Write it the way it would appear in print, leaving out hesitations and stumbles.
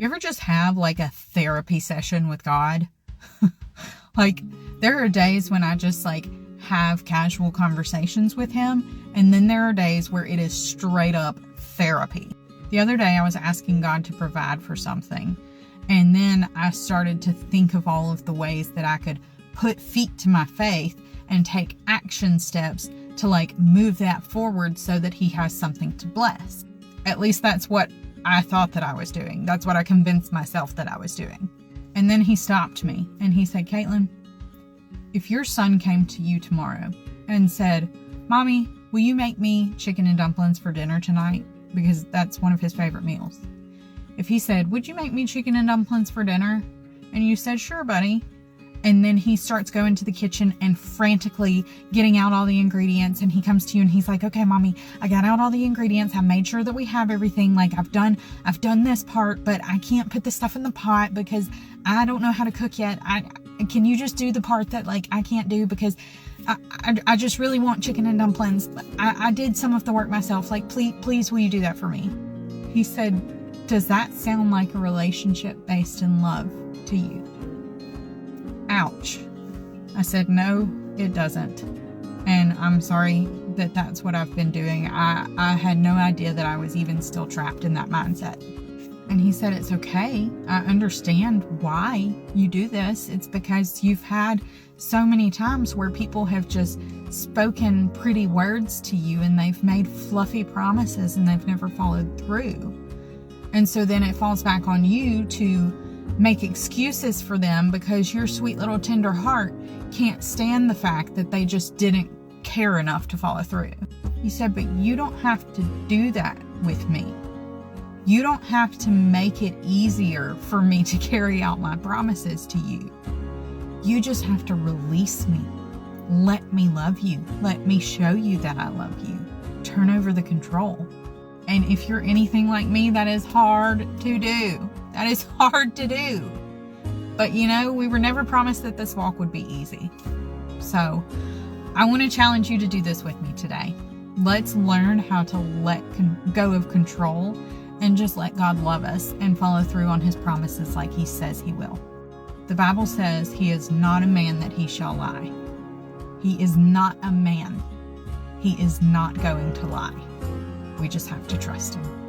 You ever just have like a therapy session with God? Like, there are days when I just like have casual conversations with him, and then there are days where it is straight up therapy. The other day I was asking God to provide for something, and then I started to think of all of the ways that I could put feet to my faith and take action steps to like move that forward so that he has something to bless. At least that's what I thought that I was doing. That's what I convinced myself that I was doing. And then he stopped me and he said, Caitlin, if your son came to you tomorrow and said, Mommy, will you make me chicken and dumplings for dinner tonight? Because that's one of his favorite meals. If he said, would you make me chicken and dumplings for dinner? And you said, sure, buddy. And then he starts going to the kitchen and frantically getting out all the ingredients. And he comes to you and he's like, okay, Mommy, I got out all the ingredients. I made sure that we have everything. Like I've done this part, but I can't put the stuff in the pot because I don't know how to cook yet. Can you just do the part that like I can't do because I just really want chicken and dumplings. I did some of the work myself. Like, please, will you do that for me? He said, does that sound like a relationship based in love to you? Ouch. I said, no, it doesn't. And I'm sorry that that's what I've been doing. I had no idea that I was even still trapped in that mindset. And he said, it's okay. I understand why you do this. It's because you've had so many times where people have just spoken pretty words to you and they've made fluffy promises and they've never followed through. And so then it falls back on you to make excuses for them because your sweet little tender heart can't stand the fact that they just didn't care enough to follow through. He said, but you don't have to do that with me. You don't have to make it easier for me to carry out my promises to you. You just have to release me. Let me love you. Let me show you that I love you. Turn over the control. And if you're anything like me, that is hard to do. That is hard to do. But you know, we were never promised that this walk would be easy. So I want to challenge you to do this with me today. Let's learn how to let go of control and just let God love us and follow through on his promises like he says he will. The Bible says he is not a man that he shall lie. He is not a man. He is not going to lie. We just have to trust him.